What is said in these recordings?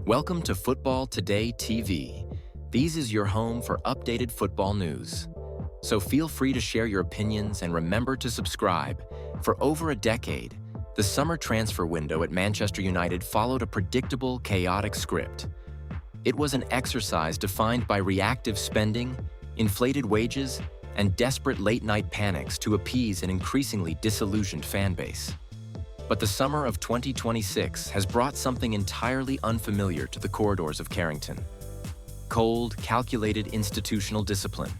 Welcome to Football Today TV. These is your home for updated football news. So feel free to share your opinions and remember to subscribe. For over a decade, the summer transfer window at Manchester United followed a predictable, chaotic script. It was an exercise defined by reactive spending, inflated wages, and desperate late-night panics to appease an increasingly disillusioned fan base. But the summer of 2026 has brought something entirely unfamiliar to the corridors of Carrington. Cold, calculated institutional discipline.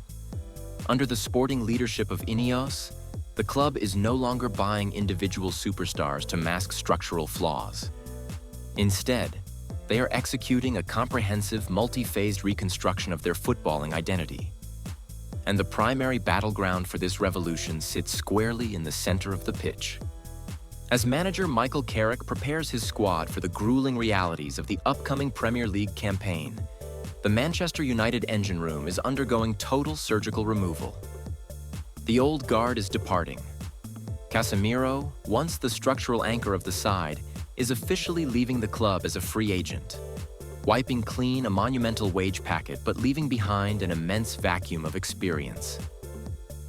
Under the sporting leadership of INEOS, the club is no longer buying individual superstars to mask structural flaws. Instead, they are executing a comprehensive, multi-phased reconstruction of their footballing identity. And the primary battleground for this revolution sits squarely in the center of the pitch. As manager Michael Carrick prepares his squad for the grueling realities of the upcoming Premier League campaign, the Manchester United engine room is undergoing total surgical removal. The old guard is departing. Casemiro, once the structural anchor of the side, is officially leaving the club as a free agent, wiping clean a monumental wage packet but leaving behind an immense vacuum of experience.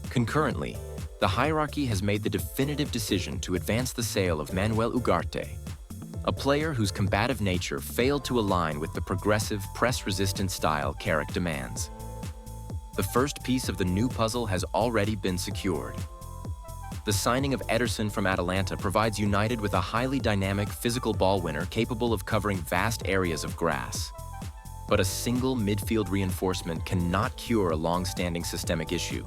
Concurrently, the hierarchy has made the definitive decision to advance the sale of Manuel Ugarte, a player whose combative nature failed to align with the progressive, press-resistant style Carrick demands. The first piece of the new puzzle has already been secured. The signing of Ederson from Atalanta provides United with a highly dynamic, physical ball winner capable of covering vast areas of grass. But a single midfield reinforcement cannot cure a long-standing systemic issue.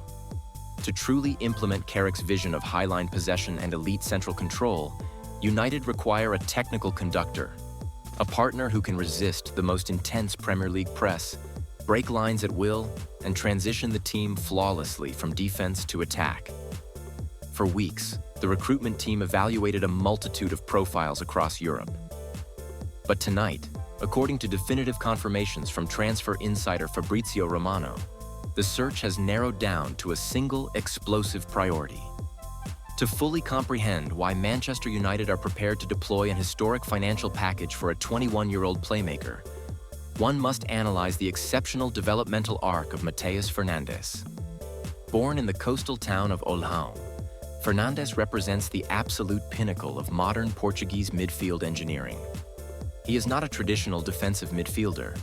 To truly implement Carrick's vision of highline possession and elite central control, United require a technical conductor, a partner who can resist the most intense Premier League press, break lines at will, and transition the team flawlessly from defense to attack. For weeks, the recruitment team evaluated a multitude of profiles across Europe. But tonight, according to definitive confirmations from transfer insider Fabrizio Romano, the search has narrowed down to a single explosive priority. To fully comprehend why Manchester United are prepared to deploy an historic financial package for a 21-year-old playmaker, one must analyze the exceptional developmental arc of Mateus Fernandes. Born in the coastal town of Old, Fernandes represents the absolute pinnacle of modern Portuguese midfield engineering. He is not a traditional defensive midfielder,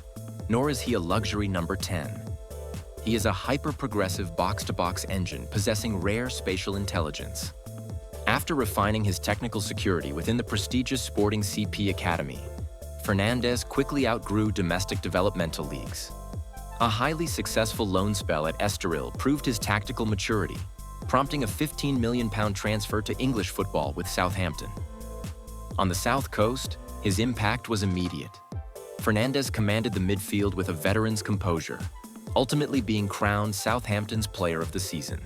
nor is he a luxury number 10. He is a hyper-progressive box-to-box engine possessing rare spatial intelligence. After refining his technical security within the prestigious Sporting CP Academy, Fernandes quickly outgrew domestic developmental leagues. A highly successful loan spell at Estoril proved his tactical maturity, prompting a £15 million transfer to English football with Southampton. On the South Coast, his impact was immediate. Fernandes commanded the midfield with a veteran's composure, ultimately being crowned Southampton's Player of the Season.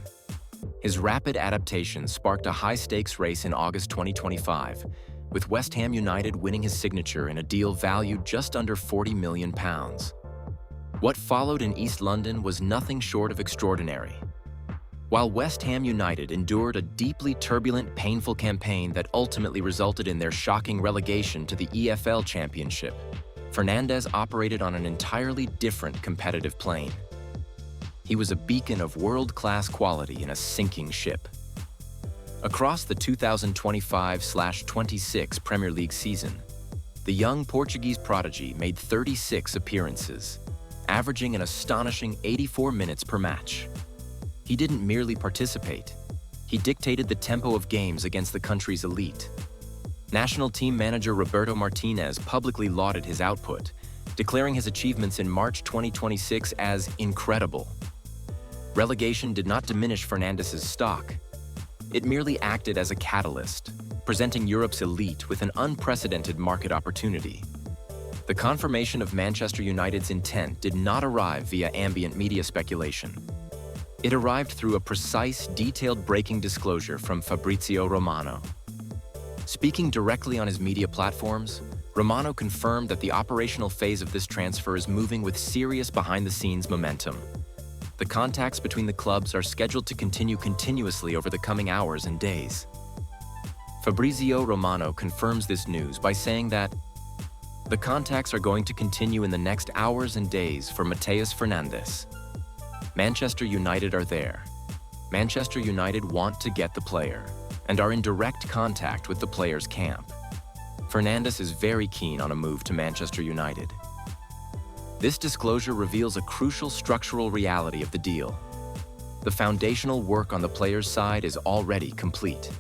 His rapid adaptation sparked a high-stakes race in August 2025, with West Ham United winning his signature in a deal valued just under £40 million. What followed in East London was nothing short of extraordinary. While West Ham United endured a deeply turbulent, painful campaign that ultimately resulted in their shocking relegation to the EFL Championship, Fernandes operated on an entirely different competitive plane. He was a beacon of world-class quality in a sinking ship. Across the 2025-26 Premier League season, the young Portuguese prodigy made 36 appearances, averaging an astonishing 84 minutes per match. He didn't merely participate, he dictated the tempo of games against the country's elite. National team manager Roberto Martinez publicly lauded his output, declaring his achievements in March 2026 as incredible. Relegation did not diminish Fernandes' stock. It merely acted as a catalyst, presenting Europe's elite with an unprecedented market opportunity. The confirmation of Manchester United's intent did not arrive via ambient media speculation. It arrived through a precise, detailed breaking disclosure from Fabrizio Romano. Speaking directly on his media platforms, Romano confirmed that the operational phase of this transfer is moving with serious behind-the-scenes momentum. The contacts between the clubs are scheduled to continue continuously over the coming hours and days. Fabrizio Romano confirms this news by saying that The contacts are going to continue in the next hours and days for Mateus Fernandes. Manchester United are there. Manchester United want to get the player and are in direct contact with the player's camp. Fernandes is very keen on a move to Manchester United. This disclosure reveals a crucial structural reality of the deal. The foundational work on the player's side is already complete.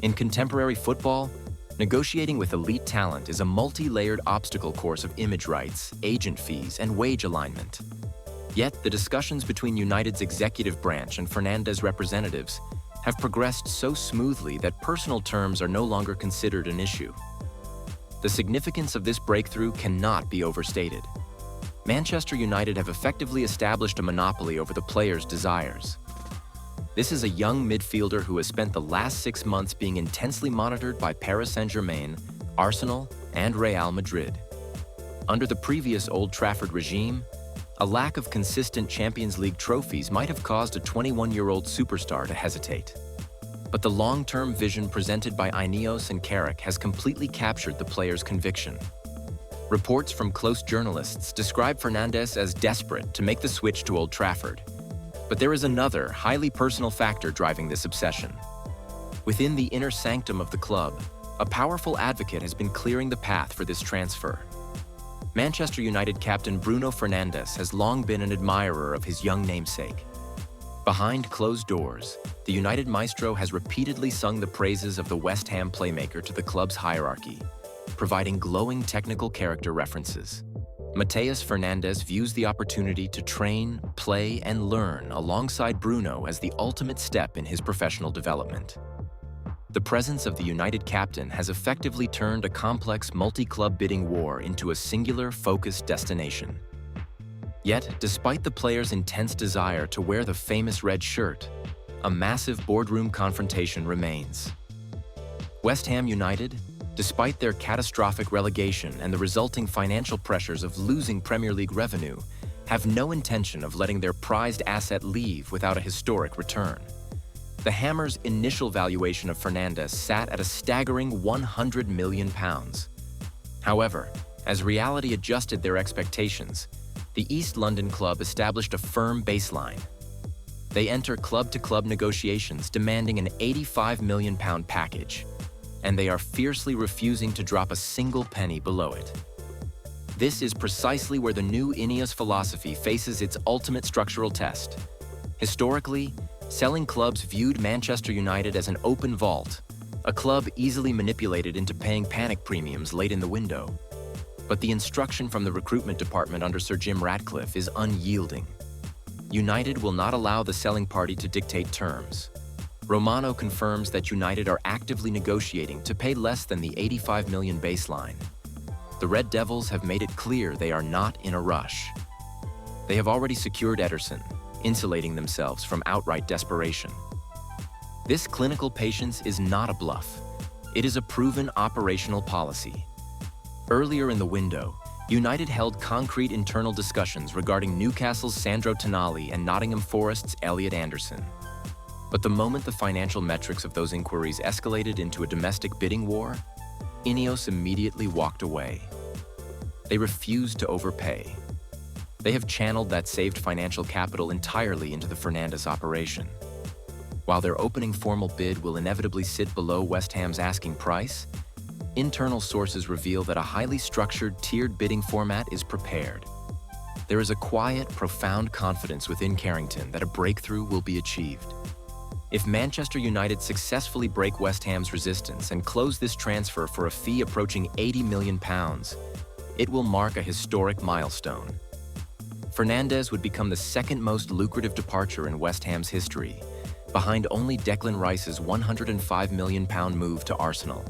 In contemporary football, negotiating with elite talent is a multi-layered obstacle course of image rights, agent fees, and wage alignment. Yet, the discussions between United's executive branch and Fernandes' representatives have progressed so smoothly that personal terms are no longer considered an issue. The significance of this breakthrough cannot be overstated. Manchester United have effectively established a monopoly over the player's desires. This is a young midfielder who has spent the last 6 months being intensely monitored by Paris Saint-Germain, Arsenal, and Real Madrid. Under the previous Old Trafford regime, a lack of consistent Champions League trophies might have caused a 21-year-old superstar to hesitate. But the long-term vision presented by INEOS and Carrick has completely captured the player's conviction. Reports from close journalists describe Fernandes as desperate to make the switch to Old Trafford. But there is another, highly personal factor driving this obsession. Within the inner sanctum of the club, a powerful advocate has been clearing the path for this transfer. Manchester United captain Bruno Fernandes has long been an admirer of his young namesake. Behind closed doors, the United maestro has repeatedly sung the praises of the West Ham playmaker to the club's hierarchy, providing glowing technical character references. Mateus Fernandes views the opportunity to train, play, and learn alongside Bruno as the ultimate step in his professional development. The presence of the United captain has effectively turned a complex multi-club bidding war into a singular, focused destination. Yet, despite the player's intense desire to wear the famous red shirt, a massive boardroom confrontation remains. West Ham United, despite their catastrophic relegation and the resulting financial pressures of losing Premier League revenue, have no intention of letting their prized asset leave without a historic return. The Hammers' initial valuation of Fernandes sat at a staggering £100 million. However, as reality adjusted their expectations, the East London club established a firm baseline. They enter club-to-club negotiations demanding an £85 million package, and they are fiercely refusing to drop a single penny below it. This is precisely where the new INEOS philosophy faces its ultimate structural test. Historically, selling clubs viewed Manchester United as an open vault, a club easily manipulated into paying panic premiums late in the window. But the instruction from the recruitment department under Sir Jim Ratcliffe is unyielding. United will not allow the selling party to dictate terms. Romano confirms that United are actively negotiating to pay less than the £85 million baseline. The Red Devils have made it clear they are not in a rush. They have already secured Ederson, insulating themselves from outright desperation. This clinical patience is not a bluff. It is a proven operational policy. Earlier in the window, United held concrete internal discussions regarding Newcastle's Sandro Tonali and Nottingham Forest's Elliot Anderson. But the moment the financial metrics of those inquiries escalated into a domestic bidding war, INEOS immediately walked away. They refused to overpay. They have channeled that saved financial capital entirely into the Fernandes operation. While their opening formal bid will inevitably sit below West Ham's asking price, internal sources reveal that a highly structured, tiered bidding format is prepared. There is a quiet, profound confidence within Carrington that a breakthrough will be achieved. If Manchester United successfully break West Ham's resistance and close this transfer for a fee approaching £80 million, it will mark a historic milestone. Fernandes would become the second most lucrative departure in West Ham's history, behind only Declan Rice's £105 million move to Arsenal.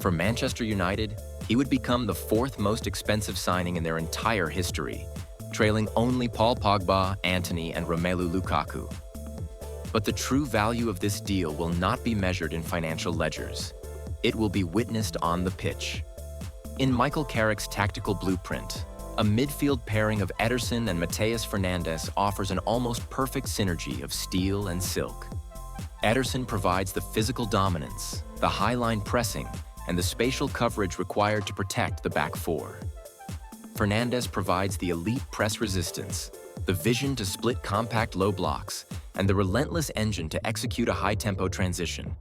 For Manchester United, he would become the fourth most expensive signing in their entire history, trailing only Paul Pogba, Antony, and Romelu Lukaku. But the true value of this deal will not be measured in financial ledgers. It will be witnessed on the pitch. In Michael Carrick's tactical blueprint, a midfield pairing of Ederson and Mateus Fernandes offers an almost perfect synergy of steel and silk. Ederson provides the physical dominance, the high-line pressing, and the spatial coverage required to protect the back four. Fernandes provides the elite press resistance, the vision to split compact low blocks, and the relentless engine to execute a high-tempo transition.